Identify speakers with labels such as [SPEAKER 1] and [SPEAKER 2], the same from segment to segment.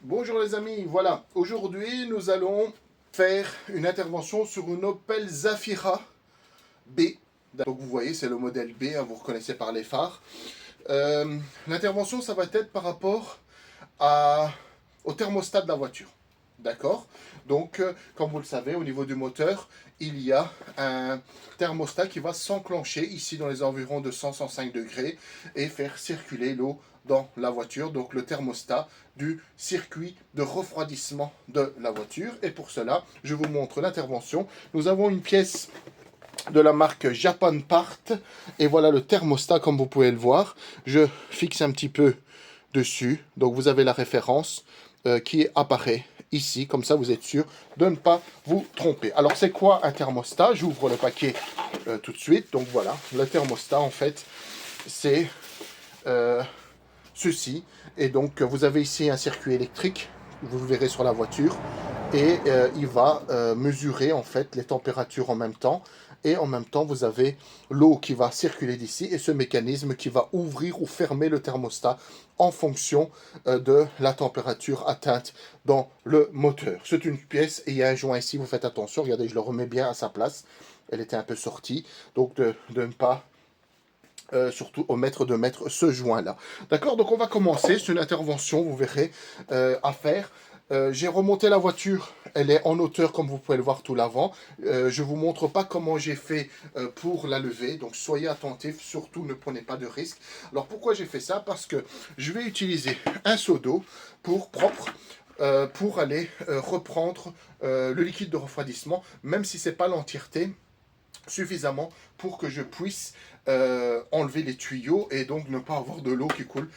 [SPEAKER 1] Bonjour les amis, voilà, aujourd'hui nous allons faire une intervention sur une Opel Zafira B. Donc vous voyez, c'est le modèle B, hein, vous reconnaissez par les phares. L'intervention, ça va être par rapport au thermostat de la voiture. D'accord. Donc, comme vous le savez, au niveau du moteur, il y a un thermostat qui va s'enclencher ici dans les environs de 100-105 degrés et faire circuler l'eau dans la voiture. Donc, le thermostat du circuit de refroidissement de la voiture. Et pour cela, je vous montre l'intervention. Nous avons une pièce de la marque Japan Part. Et voilà le thermostat, comme vous pouvez le voir. Je fixe un petit peu dessus. Donc, vous avez la référence qui apparaît ici, comme ça vous êtes sûr de ne pas vous tromper. Alors c'est quoi un thermostat? J'ouvre le paquet tout de suite. Donc voilà, le thermostat en fait c'est ceci. Et donc vous avez ici un circuit électrique, vous le verrez sur la voiture, et il va mesurer en fait les températures en même temps. Et en même temps, vous avez l'eau qui va circuler d'ici et ce mécanisme qui va ouvrir ou fermer le thermostat en fonction de la température atteinte dans le moteur. C'est une pièce et il y a un joint ici, vous faites attention. Regardez, je le remets bien à sa place. Elle était un peu sortie, donc de ne pas surtout omettre de mettre ce joint-là. D'accord, donc on va commencer. C'est une intervention, vous verrez, à faire. J'ai remonté la voiture, elle est en hauteur comme vous pouvez le voir tout l'avant. Je ne vous montre pas comment j'ai fait pour la lever, donc soyez attentifs, surtout ne prenez pas de risques. Alors pourquoi j'ai fait ça? Parce que je vais utiliser un seau d'eau pour aller reprendre le liquide de refroidissement, même si ce n'est pas l'entièreté, suffisamment pour que je puisse enlever les tuyaux et donc ne pas avoir de l'eau qui coule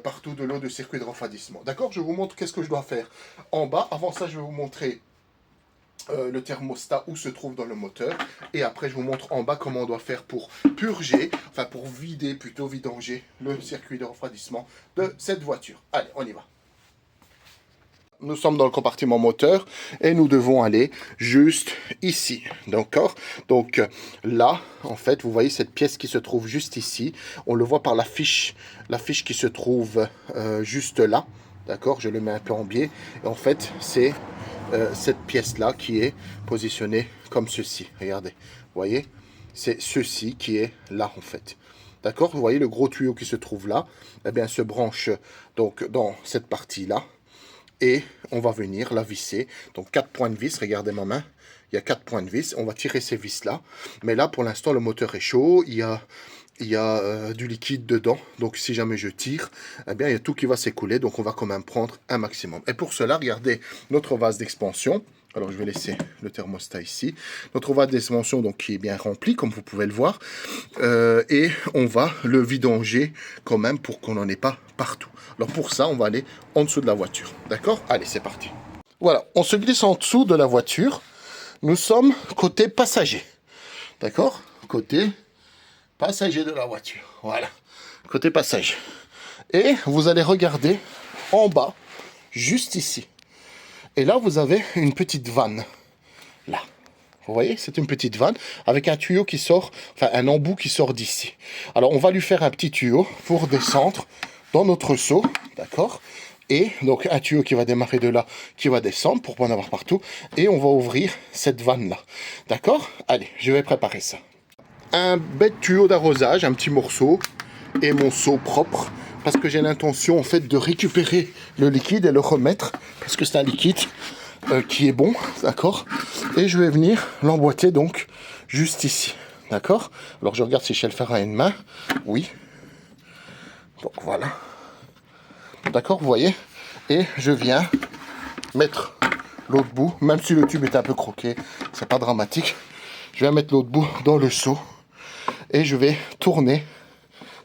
[SPEAKER 1] partout, de l'eau de circuit de refroidissement. D'accord, je vous montre qu'est-ce que je dois faire en bas. Avant ça, je vais vous montrer le thermostat où se trouve dans le moteur. Et après, je vous montre en bas comment on doit faire pour purger, enfin pour vider, plutôt vidanger le circuit de refroidissement de cette voiture. Allez, on y va. Nous sommes dans le compartiment moteur et nous devons aller juste ici, d'accord? Donc là, en fait, vous voyez cette pièce qui se trouve juste ici. On le voit par la fiche qui se trouve juste là, d'accord? Je le mets un peu en biais. Et en fait, c'est cette pièce-là qui est positionnée comme ceci. Regardez, vous voyez? C'est ceci qui est là, en fait. D'accord? Vous voyez le gros tuyau qui se trouve là? Eh bien, se branche donc dans cette partie-là. Et on va venir la visser. Donc 4 points de vis, regardez ma main. Il y a 4 points de vis. On va tirer ces vis-là. Mais là, pour l'instant, le moteur est chaud. Il y a du liquide dedans. Donc si jamais je tire, eh bien, il y a tout qui va s'écouler. Donc on va quand même prendre un maximum. Et pour cela, regardez notre vase d'expansion. Alors je vais laisser le thermostat ici. Notre vase d'expansion donc qui est bien rempli, comme vous pouvez le voir. Et on va le vidanger quand même pour qu'on n'en ait pas partout. Alors pour ça, on va aller en dessous de la voiture. D'accord? Allez, c'est parti. Voilà, on se glisse en dessous de la voiture. Nous sommes côté passager. D'accord? Côté passager de la voiture. Voilà. Côté passager. Et vous allez regarder en bas, juste ici. Et là, vous avez une petite vanne. Là. Vous voyez, c'est une petite vanne avec un tuyau qui sort, enfin un embout qui sort d'ici. Alors, on va lui faire un petit tuyau pour descendre dans notre seau, d'accord? Et donc, un tuyau qui va démarrer de là, qui va descendre pour pas en avoir partout. Et on va ouvrir cette vanne-là, d'accord? Allez, je vais préparer ça. Un bête tuyau d'arrosage, un petit morceau, et mon seau propre, parce que j'ai l'intention, en fait, de récupérer le liquide et le remettre, parce que c'est un liquide qui est bon, d'accord? Et je vais venir l'emboîter donc juste ici, d'accord? Alors je regarde si je sais le faire à une main. Oui. Donc voilà. D'accord, vous voyez? Et je viens mettre l'autre bout, même si le tube est un peu croqué, c'est pas dramatique. Je viens mettre l'autre bout dans le seau et je vais tourner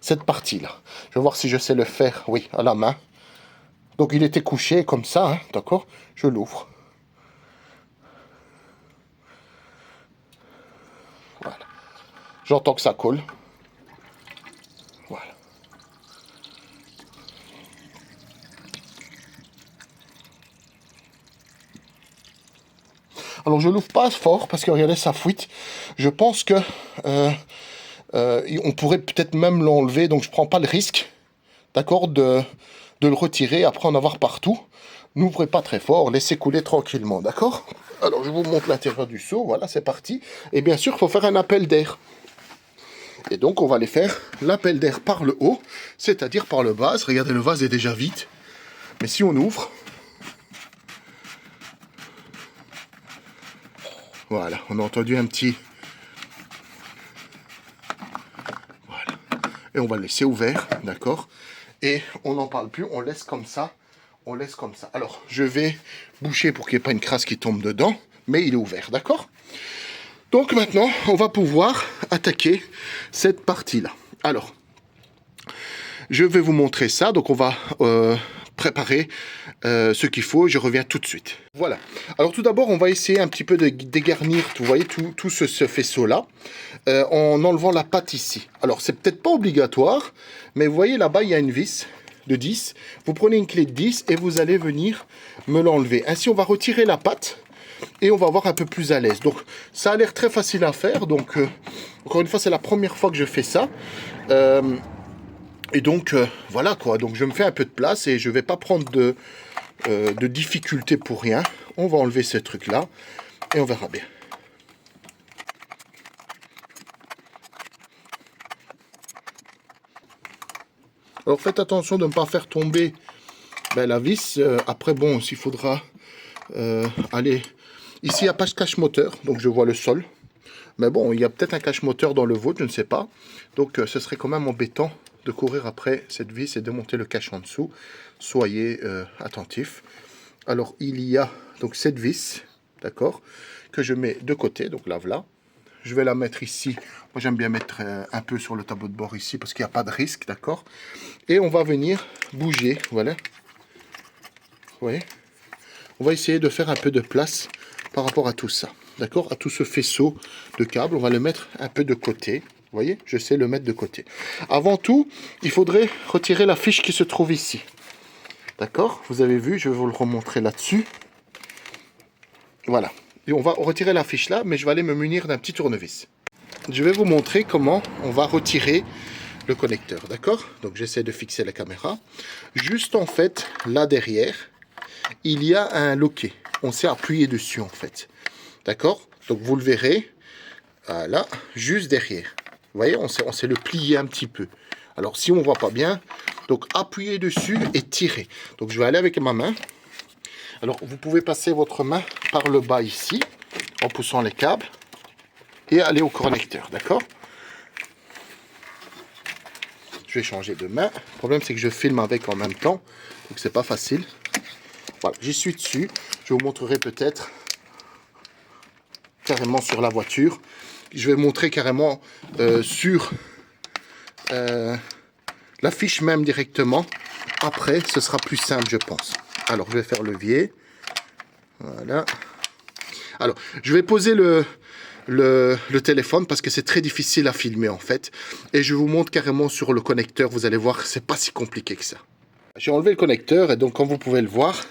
[SPEAKER 1] cette partie-là. Je vais voir si je sais le faire, oui, à la main. Donc il était couché comme ça, hein, d'accord? Je l'ouvre. Voilà. J'entends que ça colle. Voilà. Alors je l'ouvre pas fort parce que regardez, ça fuite. Je pense que on pourrait peut-être même l'enlever, donc je prends pas le risque, d'accord, de de le retirer, après en avoir partout. N'ouvrez pas très fort, laissez couler tranquillement, d'accord? Alors, je vous montre l'intérieur du seau, voilà, c'est parti. Et bien sûr, il faut faire un appel d'air. Et donc, on va aller faire l'appel d'air par le haut, c'est-à-dire par le bas. Regardez, le vase est déjà vide. Mais si on ouvre, voilà, on a entendu un petit... Voilà. Et on va le laisser ouvert, d'accord? Et on n'en parle plus, on laisse comme ça. On laisse comme ça. Alors, je vais boucher pour qu'il n'y ait pas une crasse qui tombe dedans, mais il est ouvert, d'accord? Donc maintenant, on va pouvoir attaquer cette partie-là. Alors, je vais vous montrer ça. Donc, on va préparer ce qu'il faut. Je reviens tout de suite. Voilà. Alors, tout d'abord, on va essayer un petit peu de dégarnir, vous voyez, tout ce faisceau-là, en enlevant la pâte ici. Alors, c'est peut-être pas obligatoire, mais vous voyez, là-bas, il y a une vis de 10, vous prenez une clé de 10 et vous allez venir me l'enlever. Ainsi, on va retirer la pâte et on va voir un peu plus à l'aise. Donc, ça a l'air très facile à faire. Donc, encore une fois, c'est la première fois que je fais ça. Et donc, voilà quoi. Donc, je me fais un peu de place et je ne vais pas prendre de difficulté pour rien. On va enlever ce truc-là et on verra bien. Alors faites attention de ne pas faire tomber la vis. Après, bon, s'il faudra aller... Ici, il n'y a pas de cache-moteur, donc je vois le sol. Mais bon, il y a peut-être un cache-moteur dans le vôtre, je ne sais pas. Donc ce serait quand même embêtant de courir après cette vis et de monter le cache en dessous. Soyez attentifs. Alors, il y a donc cette vis, d'accord, que je mets de côté, donc là, voilà. Je vais la mettre ici. Moi, j'aime bien mettre un peu sur le tableau de bord ici parce qu'il n'y a pas de risque, d'accord? Et on va venir bouger, voilà. Vous voyez? On va essayer de faire un peu de place par rapport à tout ça, d'accord? À tout ce faisceau de câbles, on va le mettre un peu de côté. Vous voyez? Je sais le mettre de côté. Avant tout, il faudrait retirer la fiche qui se trouve ici. D'accord? Vous avez vu, je vais vous le remontrer là-dessus. Voilà. Et on va retirer la fiche là, mais je vais aller me munir d'un petit tournevis. Je vais vous montrer comment on va retirer le connecteur, d'accord? Donc j'essaie de fixer la caméra. Juste en fait, là derrière, il y a un loquet. On s'est appuyé dessus en fait. D'accord? Donc vous le verrez, là, juste derrière. Vous voyez, on sait le plier un petit peu. Alors si on ne voit pas bien, donc appuyez dessus et tirez. Donc je vais aller avec ma main. Alors, vous pouvez passer votre main par le bas ici, en poussant les câbles, et aller au connecteur, d'accord? Je vais changer de main. Le problème, c'est que je filme avec en même temps, donc c'est pas facile. Voilà, j'y suis dessus. Je vous montrerai peut-être carrément sur la voiture. Je vais montrer carrément sur la fiche même directement. Après, ce sera plus simple, je pense. Alors, je vais faire levier. Voilà. Alors, je vais poser le téléphone parce que c'est très difficile à filmer en fait. Et je vous montre carrément sur le connecteur. Vous allez voir, c'est pas si compliqué que ça. J'ai enlevé le connecteur et donc, comme vous pouvez le voir,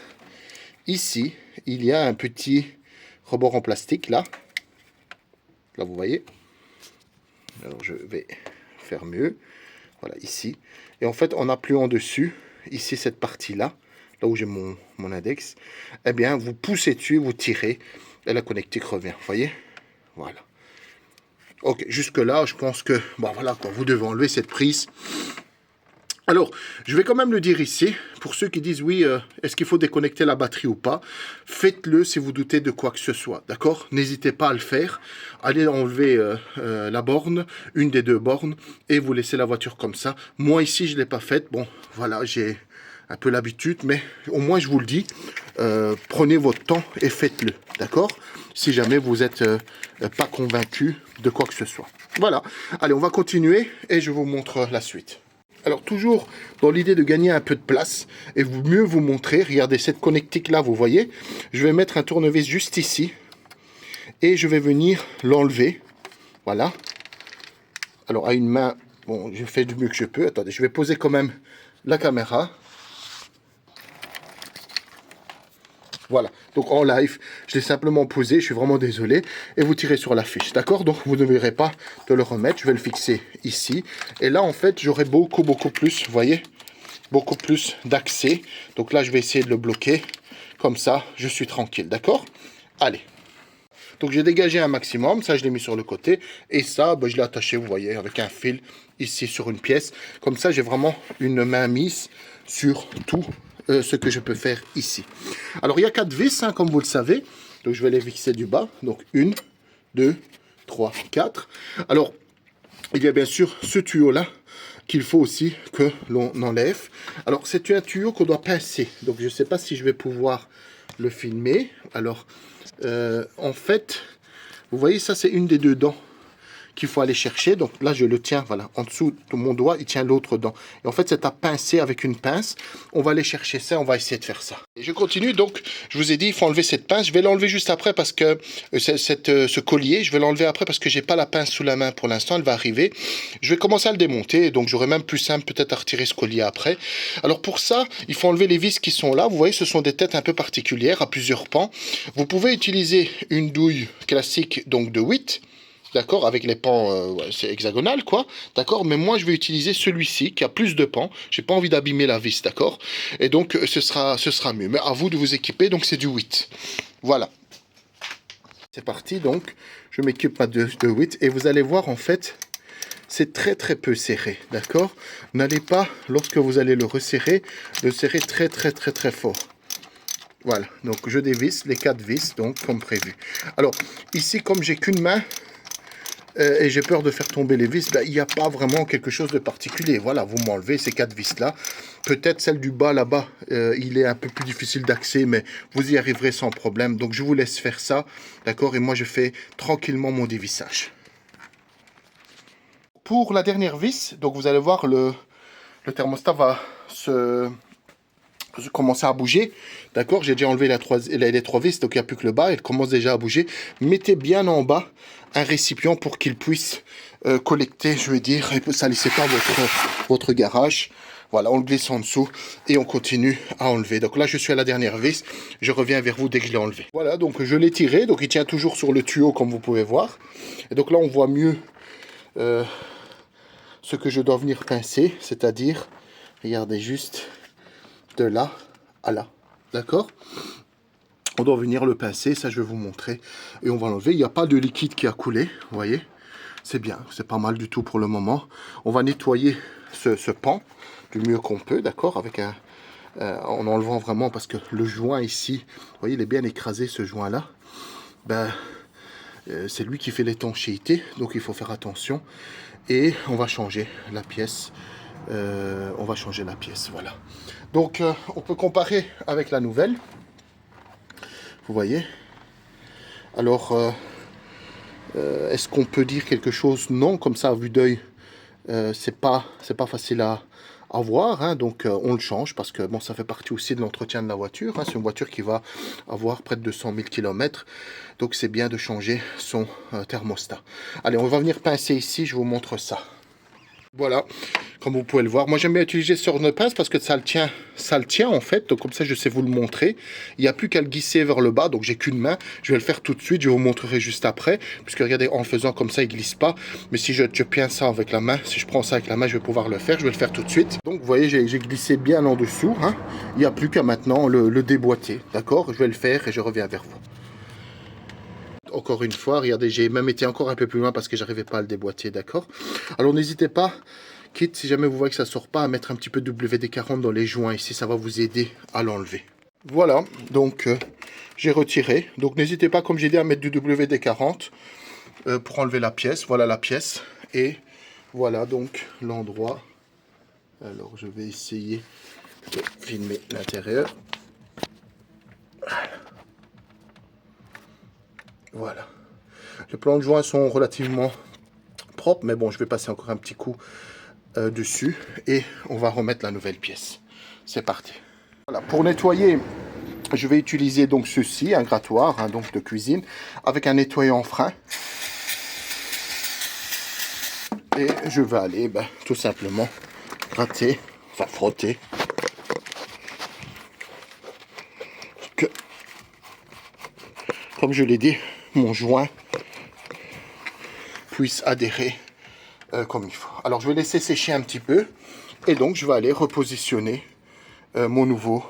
[SPEAKER 1] ici, il y a un petit rebord en plastique là. Là, vous voyez. Alors, je vais faire mieux. Voilà, ici. Et en fait, en appuyant dessus, ici, cette partie-là, là où j'ai mon index, eh bien, vous poussez dessus, vous tirez, et la connectique revient, vous voyez? Voilà. Ok, jusque-là, je pense que, bon, voilà, quoi, vous devez enlever cette prise. Alors, je vais quand même le dire ici, pour ceux qui disent, oui, est-ce qu'il faut déconnecter la batterie ou pas? Faites-le si vous doutez de quoi que ce soit, d'accord? N'hésitez pas à le faire. Allez enlever la borne, une des deux bornes, et vous laissez la voiture comme ça. Moi, ici, je ne l'ai pas faite. Bon, voilà, j'ai un peu l'habitude, mais au moins, je vous le dis, prenez votre temps et faites-le, d'accord? Si jamais vous n'êtes pas convaincu de quoi que ce soit. Voilà, allez, on va continuer et je vous montre la suite. Alors toujours dans l'idée de gagner un peu de place et mieux vous montrer, regardez cette connectique là, vous voyez, je vais mettre un tournevis juste ici et je vais venir l'enlever, voilà. Alors à une main, bon, je fais du mieux que je peux, attendez, je vais poser quand même la caméra. Voilà, donc en live, je l'ai simplement posé, je suis vraiment désolé, et vous tirez sur la fiche, d'accord? Donc vous ne verrez pas de le remettre, je vais le fixer ici, et là en fait j'aurai beaucoup plus, vous voyez, beaucoup plus d'accès. Donc là, je vais essayer de le bloquer. Comme ça, je suis tranquille, d'accord? Allez. Donc j'ai dégagé un maximum, ça je l'ai mis sur le côté. Et ça, ben, je l'ai attaché, vous voyez, avec un fil ici sur une pièce. Comme ça, j'ai vraiment une main mise sur tout ce que je peux faire ici. Alors il y a 4 vis, hein, comme vous le savez. Donc je vais les fixer du bas. Donc 1, 2, 3, 4. Alors, il y a bien sûr ce tuyau-là qu'il faut aussi que l'on enlève. Alors, c'est un tuyau qu'on doit pincer. Donc, je ne sais pas si je vais pouvoir le filmer. Alors, en fait, vous voyez, ça, c'est une des 2 dents qu'il faut aller chercher. Donc là, je le tiens, voilà, en dessous de mon doigt, il tient l'autre dent. Et en fait, c'est à pincer avec une pince. On va aller chercher ça, on va essayer de faire ça. Et je continue, donc, je vous ai dit, il faut enlever cette pince. Je vais l'enlever juste après parce que ce collier, je vais l'enlever après parce que j'ai pas la pince sous la main pour l'instant, elle va arriver. Je vais commencer à le démonter, donc j'aurai même plus simple peut-être à retirer ce collier après. Alors pour ça, il faut enlever les vis qui sont là. Vous voyez, ce sont des têtes un peu particulières, à plusieurs pans. Vous pouvez utiliser une douille classique, donc de 8. D'accord, avec les pans, c'est hexagonal, quoi. D'accord, mais moi, je vais utiliser celui-ci qui a plus de pans. J'ai pas envie d'abîmer la vis, d'accord. Et donc, ce sera mieux. Mais à vous de vous équiper, donc c'est du 8. Voilà. C'est parti, donc, je m'équipe de 8. Et vous allez voir, en fait, c'est très, très peu serré, d'accord. N'allez pas, lorsque vous allez le resserrer, le serrer très, très, très, très fort. Voilà, donc je dévisse les 4 vis, donc, comme prévu. Alors, ici, comme j'ai qu'une main, et j'ai peur de faire tomber les vis, ben, il n'y a pas vraiment quelque chose de particulier. Voilà, vous m'enlevez ces 4 vis-là. Peut-être celle du bas, là-bas, il est un peu plus difficile d'accès, mais vous y arriverez sans problème. Donc, je vous laisse faire ça, d'accord? Et moi, je fais tranquillement mon dévissage. Pour la dernière vis, donc vous allez voir, le thermostat va commencer à bouger, d'accord. J'ai déjà enlevé les 3 vis, donc il n'y a plus que le bas, il commence déjà à bouger. Mettez bien en bas un récipient pour qu'il puisse collecter, je veux dire, et ça ne laisse pas votre garage. Voilà, on le glisse en dessous et on continue à enlever. Donc là, je suis à la dernière vis, je reviens vers vous dès que je l'ai enlevé. Voilà, donc je l'ai tiré, donc il tient toujours sur le tuyau comme vous pouvez voir. Et donc là, on voit mieux ce que je dois venir pincer, c'est-à-dire, regardez juste, de là à là, d'accord. On doit venir le pincer, ça je vais vous montrer, et on va l'enlever. Il n'y a pas de liquide qui a coulé, vous voyez, c'est bien, c'est pas mal du tout pour le moment. On va nettoyer ce pan du mieux qu'on peut, d'accord, avec en enlevant vraiment, parce que le joint ici, vous voyez, il est bien écrasé, ce joint là. Ben, c'est lui qui fait l'étanchéité, donc il faut faire attention. Et on va changer la pièce. Voilà. Donc, on peut comparer avec la nouvelle. Vous voyez. Alors, est-ce qu'on peut dire quelque chose? Non, comme ça, à vue d'œil, c'est pas facile à voir. Hein, donc, on le change parce que bon, ça fait partie aussi de l'entretien de la voiture. Hein, c'est une voiture qui va avoir près de 200 000 km. Donc, c'est bien de changer son thermostat. Allez, on va venir pincer ici. Je vous montre ça. Voilà, comme vous pouvez le voir. Moi, j'aime bien utiliser ce pince parce que ça le tient en fait. Donc, comme ça, je sais vous le montrer. Il n'y a plus qu'à le glisser vers le bas. Donc, j'ai qu'une main. Je vais le faire tout de suite. Je vous montrerai juste après. Puisque, regardez, en le faisant comme ça, il ne glisse pas. Mais si je pince ça avec la main, si je prends ça avec la main, je vais pouvoir le faire. Je vais le faire tout de suite. Donc, vous voyez, j'ai glissé bien en dessous. Hein. Il n'y a plus qu'à maintenant le déboîter. D'accord? Je vais le faire et je reviens vers vous. Encore une fois, regardez, j'ai même été encore un peu plus loin parce que j'arrivais pas à le déboîter, d'accord. Alors n'hésitez pas, quitte si jamais vous voyez que ça sort pas, à mettre un petit peu de WD-40 dans les joints ici, ça va vous aider à l'enlever. Voilà, donc j'ai retiré. Donc n'hésitez pas, comme j'ai dit, à mettre du WD-40 pour enlever la pièce. Voilà la pièce et voilà donc l'endroit. Alors je vais essayer de filmer l'intérieur. Voilà. Les plans de joints sont relativement propres, mais bon, je vais passer encore un petit coup dessus et on va remettre la nouvelle pièce. C'est parti. Voilà, pour nettoyer, je vais utiliser donc ceci, un grattoir, hein, donc de cuisine, avec un nettoyant frein. Et je vais aller tout simplement gratter, enfin frotter. Que, comme je l'ai dit, mon joint puisse adhérer comme il faut. Alors je vais laisser sécher un petit peu Et donc, je vais aller repositionner mon nouveau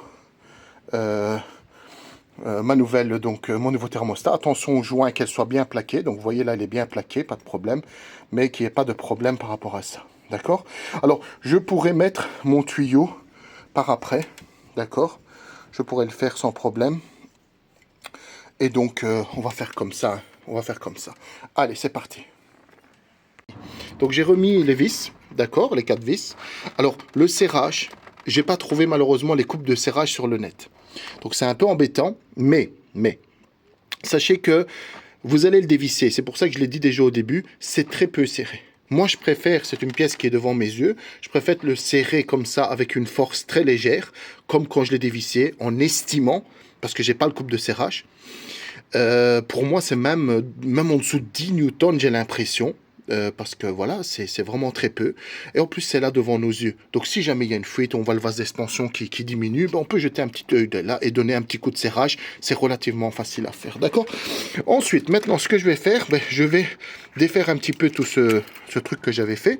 [SPEAKER 1] mon nouveau thermostat. Attention aux joints, qu'elle soit bien plaquée. Donc vous voyez là, elle est bien plaquée, pas de problème. Mais qu'il n'y ait pas de problème par rapport à ça. D'accord? Alors, je pourrais mettre mon tuyau par après. D'accord? Je pourrais le faire sans problème. Et donc, on va faire comme ça. On va faire comme ça. Allez, c'est parti. Donc j'ai remis les vis, d'accord, les 4 vis. Alors, le serrage, j'ai pas trouvé malheureusement les coupes de serrage sur le net. Donc c'est un peu embêtant, mais, sachez que vous allez le dévisser. C'est pour ça que je l'ai dit déjà au début, c'est très peu serré. Moi, je préfère, c'est une pièce qui est devant mes yeux, je préfère le serrer comme ça avec une force très légère, comme quand je l'ai dévissé, en estimant, parce que j'ai pas le coupe de serrage. Pour moi, c'est même en dessous de 10 newtons, j'ai l'impression. Parce que voilà, c'est vraiment très peu. Et en plus, c'est là devant nos yeux. Donc, si jamais il y a une fuite, on voit le vase d'expansion qui diminue, ben, on peut jeter un petit œil de là et donner un petit coup de serrage. C'est relativement facile à faire, d'accord? Ensuite, maintenant, ce que je vais faire, ben, je vais défaire un petit peu tout ce truc que j'avais fait.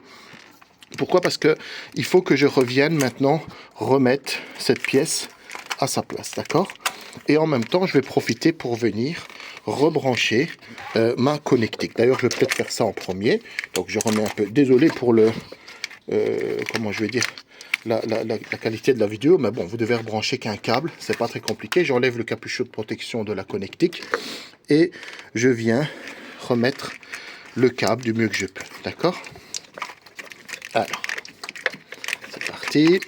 [SPEAKER 1] Pourquoi? Parce que il faut que je revienne maintenant remettre cette pièce à sa place, d'accord? Et en même temps, je vais profiter pour venir rebrancher ma connectique. D'ailleurs, je vais peut-être faire ça en premier. Donc, je remets un peu. Désolé pour le... comment je vais dire la qualité de la vidéo. Mais bon, vous devez rebrancher qu'un câble. C'est pas très compliqué. J'enlève le capuchon de protection de la connectique. Et je viens remettre le câble du mieux que je peux. D'accord? Alors, c'est parti.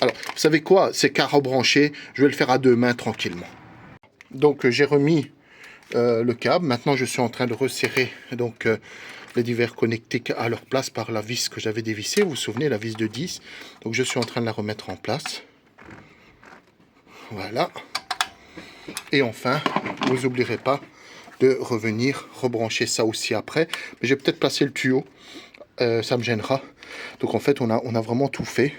[SPEAKER 1] Alors, vous savez quoi? C'est qu'à rebrancher, je vais le faire à 2 mains tranquillement. Donc, j'ai remis le câble. Maintenant, je suis en train de resserrer donc, les divers connectiques à leur place par la vis que j'avais dévissée. Vous vous souvenez, la vis de 10. Donc, je suis en train de la remettre en place. Voilà. Et enfin, vous n'oublierez pas de revenir rebrancher ça aussi après. Mais j'ai peut-être placé le tuyau. Ça me gênera. Donc, en fait, on a vraiment tout fait.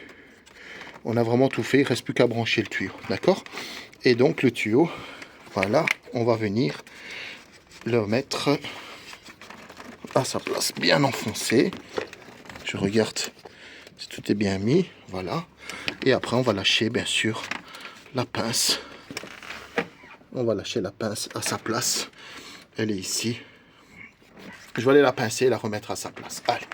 [SPEAKER 1] On a vraiment tout fait, il ne reste plus qu'à brancher le tuyau, d'accord? Et donc le tuyau, voilà, on va venir le mettre à sa place, bien enfoncé. Je regarde si tout est bien mis, voilà. Et après on va lâcher bien sûr la pince. On va lâcher la pince à sa place. Elle est ici. Je vais aller la pincer et la remettre à sa place. Allez.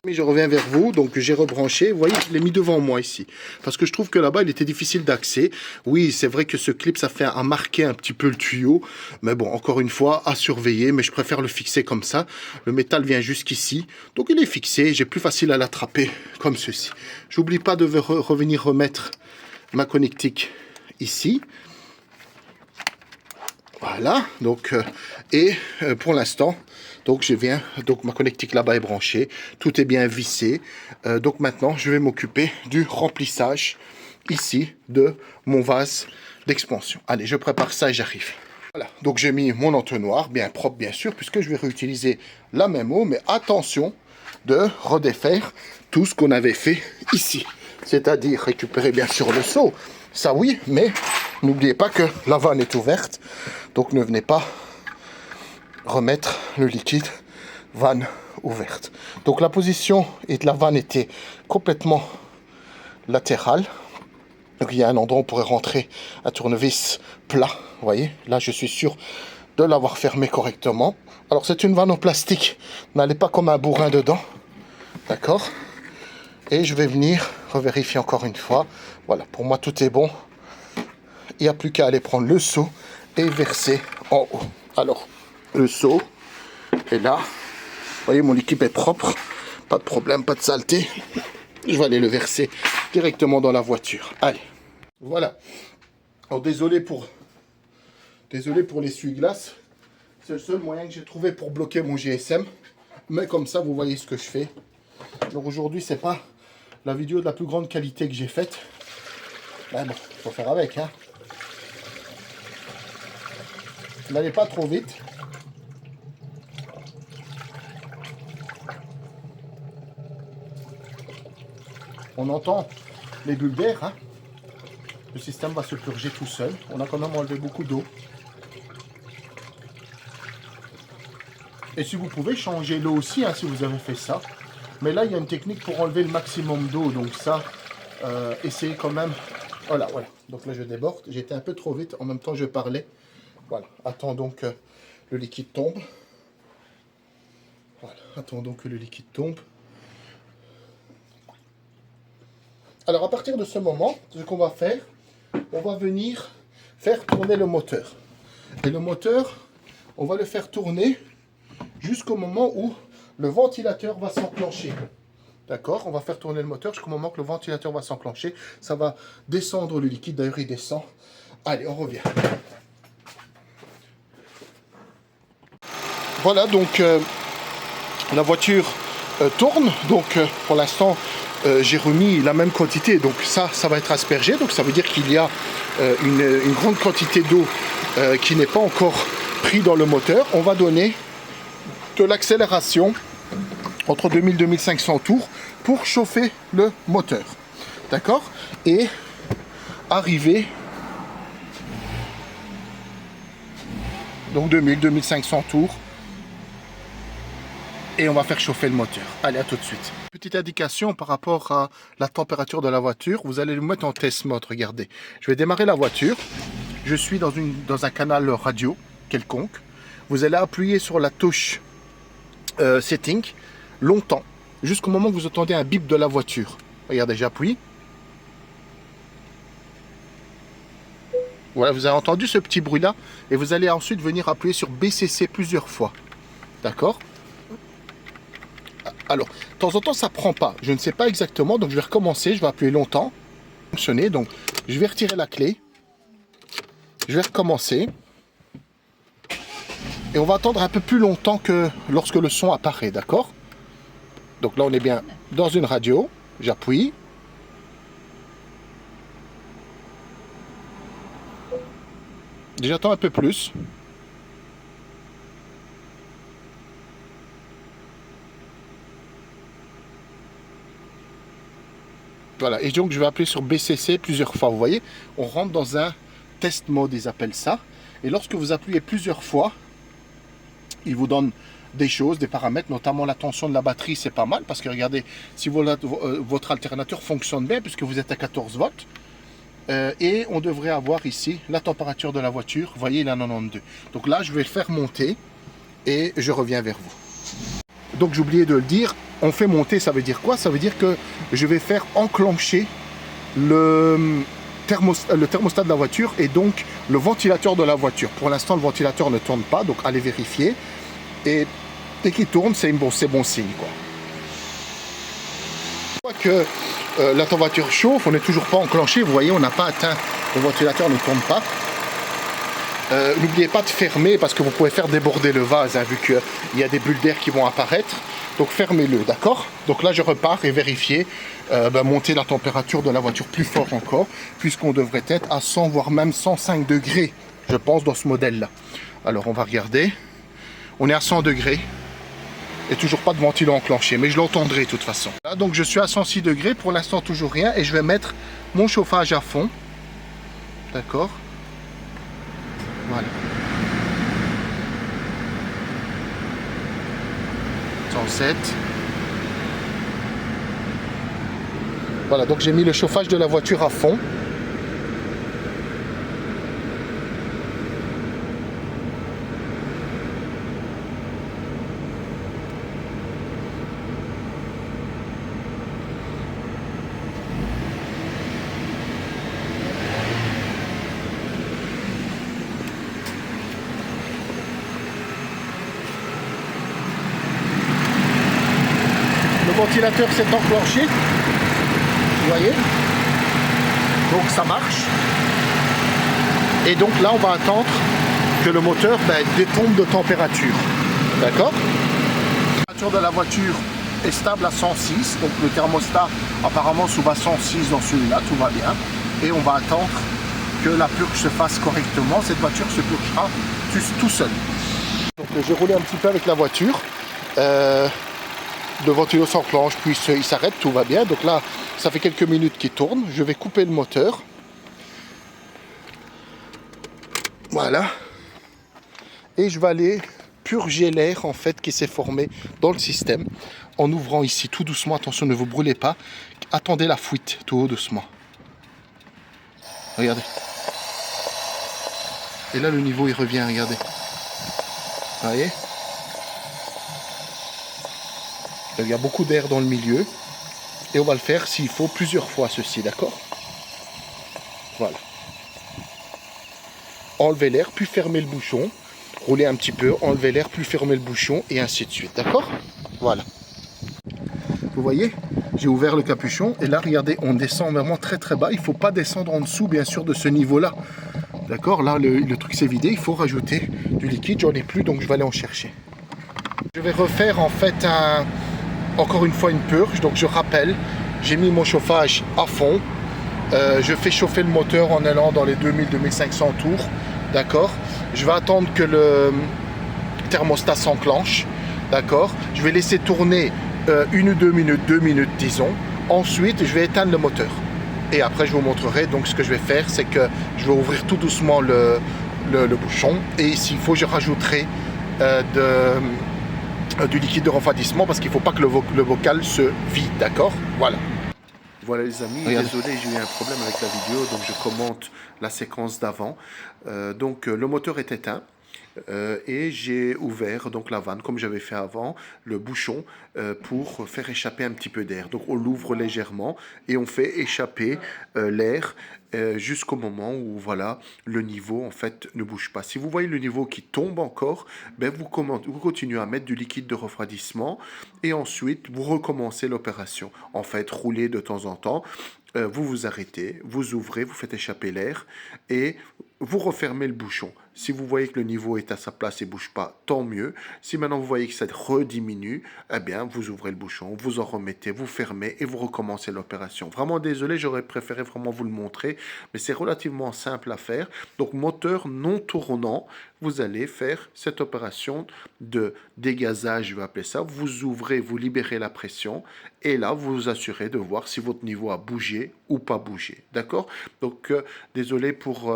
[SPEAKER 1] Je reviens vers vous, donc j'ai rebranché, vous voyez, je l'ai mis devant moi ici, parce que je trouve que là-bas il était difficile d'accès. Oui, c'est vrai que ce clip ça fait à marquer un petit peu le tuyau, mais bon, encore une fois, à surveiller, mais je préfère le fixer comme ça. Le métal vient jusqu'ici, donc il est fixé, j'ai plus facile à l'attraper comme ceci. J'oublie pas de revenir remettre ma connectique ici. Voilà, donc, pour l'instant, donc ma connectique là-bas est branchée, tout est bien vissé. Donc maintenant, je vais m'occuper du remplissage ici de mon vase d'expansion. Allez, je prépare ça et j'arrive. Voilà, donc j'ai mis mon entonnoir, bien propre bien sûr, puisque je vais réutiliser la même eau, mais attention de redéfaire tout ce qu'on avait fait ici. C'est-à-dire récupérer bien sûr le seau, ça oui, mais n'oubliez pas que la vanne est ouverte, donc ne venez pas remettre le liquide vanne ouverte. Donc la position de la vanne était complètement latérale. Donc il y a un endroit où on pourrait rentrer un tournevis plat. Vous voyez, là je suis sûr de l'avoir fermé correctement. Alors c'est une vanne en plastique, n'allez pas comme un bourrin dedans. D'accord? Et je vais venir revérifier encore une fois. Voilà, pour moi tout est bon. Il n'y a plus qu'à aller prendre le seau et verser en haut. Alors, le seau est là. Vous voyez, mon liquide est propre. Pas de problème, pas de saleté. Je vais aller le verser directement dans la voiture. Allez, voilà. Alors, désolé pour l'essuie-glace. C'est le seul moyen que j'ai trouvé pour bloquer mon GSM. Mais comme ça, vous voyez ce que je fais. Donc aujourd'hui, c'est pas la vidéo de la plus grande qualité que j'ai faite. Mais bon, faut faire avec, hein. N'allez pas trop vite. On entend les bulles d'air, hein. Le système va se purger tout seul. On a quand même enlevé beaucoup d'eau. Et si vous pouvez changer l'eau aussi, hein, si vous avez fait ça. Mais là, il y a une technique pour enlever le maximum d'eau. Donc ça, essayez quand même. Voilà, voilà. Donc là, je déborde. J'étais un peu trop vite. En même temps, je parlais. Voilà. Attendons que le liquide tombe. Voilà. Attendons que le liquide tombe. Alors, à partir de ce moment, ce qu'on va faire, on va venir faire tourner le moteur. Et le moteur, on va le faire tourner jusqu'au moment où le ventilateur va s'enclencher. D'accord? On va faire tourner le moteur jusqu'au moment que le ventilateur va s'enclencher. Ça va descendre le liquide. D'ailleurs, il descend. Allez, on revient. Voilà, donc la voiture tourne. Donc, pour l'instant, j'ai remis la même quantité. Donc, ça va être aspergé. Donc, ça veut dire qu'il y a une grande quantité d'eau qui n'est pas encore prise dans le moteur. On va donner de l'accélération entre 2000 et 2500 tours pour chauffer le moteur. D'accord? Et arriver donc 2000, 2500 tours. Et on va faire chauffer le moteur. Allez, à tout de suite. Petite indication par rapport à la température de la voiture. Vous allez le mettre en test mode. Regardez. Je vais démarrer la voiture. Je suis dans un canal radio quelconque. Vous allez appuyer sur la touche setting longtemps. Jusqu'au moment que vous entendez un bip de la voiture. Regardez, j'appuie. Voilà, vous avez entendu ce petit bruit-là. Et vous allez ensuite venir appuyer sur BCC plusieurs fois. D'accord? Alors, de temps en temps, ça ne prend pas. Je ne sais pas exactement, donc je vais recommencer. Je vais appuyer longtemps. Fonctionner, donc je vais retirer la clé. Je vais recommencer. Et on va attendre un peu plus longtemps que lorsque le son apparaît, d'accord? Donc là, on est bien dans une radio. J'appuie. J'attends un peu plus. Voilà, et donc je vais appuyer sur BCC plusieurs fois. Vous voyez, on rentre dans un test mode, ils appellent ça. Et lorsque vous appuyez plusieurs fois, il vous donne des choses, des paramètres, notamment la tension de la batterie, c'est pas mal. Parce que regardez, si votre alternateur fonctionne bien, puisque vous êtes à 14 volts, et on devrait avoir ici la température de la voiture. Vous voyez, il est à 92. Donc là, je vais le faire monter et je reviens vers vous. Donc j'ai oublié de le dire, on fait monter, ça veut dire quoi? Ça veut dire que je vais faire enclencher le thermostat de la voiture et donc le ventilateur de la voiture. Pour l'instant, le ventilateur ne tourne pas, donc allez vérifier. Et dès qu'il tourne, c'est bon signe, quoi. Une fois que la température chauffe, on n'est toujours pas enclenché. Vous voyez, on n'a pas atteint, le ventilateur ne tourne pas. N'oubliez pas de fermer parce que vous pouvez faire déborder le vase, hein, vu qu'il y a des bulles d'air qui vont apparaître. Donc fermez-le, d'accord? Donc là je repars et vérifier, monter la température de la voiture plus fort encore, puisqu'on devrait être à 100 voire même 105 degrés, je pense, dans ce modèle-là. Alors on va regarder. On est à 100 degrés. Et toujours pas de ventilo enclenché, mais je l'entendrai de toute façon. Là, donc je suis à 106 degrés, pour l'instant toujours rien, et je vais mettre mon chauffage à fond. D'accord? Voilà. 107. Voilà, donc j'ai mis le chauffage de la voiture à fond. Le ventilateur s'est enclenché, vous voyez, donc ça marche. Et donc là on va attendre que le moteur détombe de température, d'accord? La température de la voiture est stable à 106, donc le thermostat apparemment sous bas 106 dans celui-là, tout va bien. Et on va attendre que la purge se fasse correctement, cette voiture se purgera tout seul. Donc j'ai roulé un petit peu avec la voiture. Le ventilo s'enclenche, puis il s'arrête, tout va bien. Donc là, ça fait quelques minutes qu'il tourne. Je vais couper le moteur. Voilà. Et je vais aller purger l'air en fait qui s'est formé dans le système. en ouvrant ici tout doucement. Attention, ne vous brûlez pas. Attendez la fuite tout doucement. Regardez. Et là, le niveau, il revient, regardez. Vous voyez? Il y a beaucoup d'air dans le milieu. Et on va le faire, s'il faut, plusieurs fois ceci, d'accord? Voilà. Enlevez l'air, puis fermez le bouchon. Roulez un petit peu, enlevez l'air, puis fermez le bouchon, et ainsi de suite, d'accord? Voilà. Vous voyez? J'ai ouvert le capuchon, et là, regardez, on descend vraiment très très bas. Il ne faut pas descendre en dessous, bien sûr, de ce niveau-là. D'accord? Là, le truc s'est vidé. Il faut rajouter du liquide. J'en ai plus, donc je vais aller en chercher. Je vais refaire, en fait, encore une fois, une purge. Donc, je rappelle, j'ai mis mon chauffage à fond. Je fais chauffer le moteur en allant dans les 2000-2500 tours. D'accord? Je vais attendre que le thermostat s'enclenche. D'accord? Je vais laisser tourner 1 ou 2 minutes, 2 minutes disons. Ensuite, je vais éteindre le moteur. Et après, je vous montrerai. Donc, ce que je vais faire, c'est que je vais ouvrir tout doucement le bouchon. Et s'il faut, je rajouterai du liquide de refroidissement parce qu'il ne faut pas que le bocal se vide. D'accord? Voilà. Voilà les amis, regardez. Désolé, j'ai eu un problème avec la vidéo, donc je commente la séquence d'avant. Le moteur est éteint et j'ai ouvert donc la vanne comme j'avais fait avant, le bouchon pour faire échapper un petit peu d'air. Donc on l'ouvre légèrement et on fait échapper l'air jusqu'au moment où voilà le niveau en fait ne bouge pas. Si vous voyez le niveau qui tombe encore, ben vous continuez à mettre du liquide de refroidissement et ensuite vous recommencez l'opération. En fait, roulez de temps en temps. Vous vous arrêtez, vous ouvrez, vous faites échapper l'air et vous refermez le bouchon. Si vous voyez que le niveau est à sa place et ne bouge pas, tant mieux. Si maintenant vous voyez que ça rediminue, eh bien vous ouvrez le bouchon, vous en remettez, vous fermez et vous recommencez l'opération. Vraiment désolé, j'aurais préféré vraiment vous le montrer, mais c'est relativement simple à faire. Donc moteur non tournant, vous allez faire cette opération de dégazage, je vais appeler ça. Vous ouvrez, vous libérez la pression et là vous vous assurez de voir si votre niveau a bougé ou pas bougé. D'accord? Donc désolé pour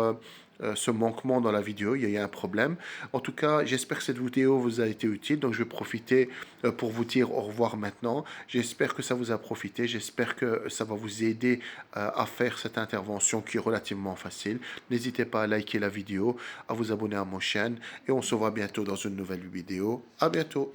[SPEAKER 1] ce manquement dans la vidéo, il y a eu un problème. En tout cas, j'espère que cette vidéo vous a été utile. Donc, je vais profiter pour vous dire au revoir maintenant. J'espère que ça vous a profité. J'espère que ça va vous aider à faire cette intervention qui est relativement facile. N'hésitez pas à liker la vidéo, à vous abonner à ma chaîne et on se voit bientôt dans une nouvelle vidéo. À bientôt.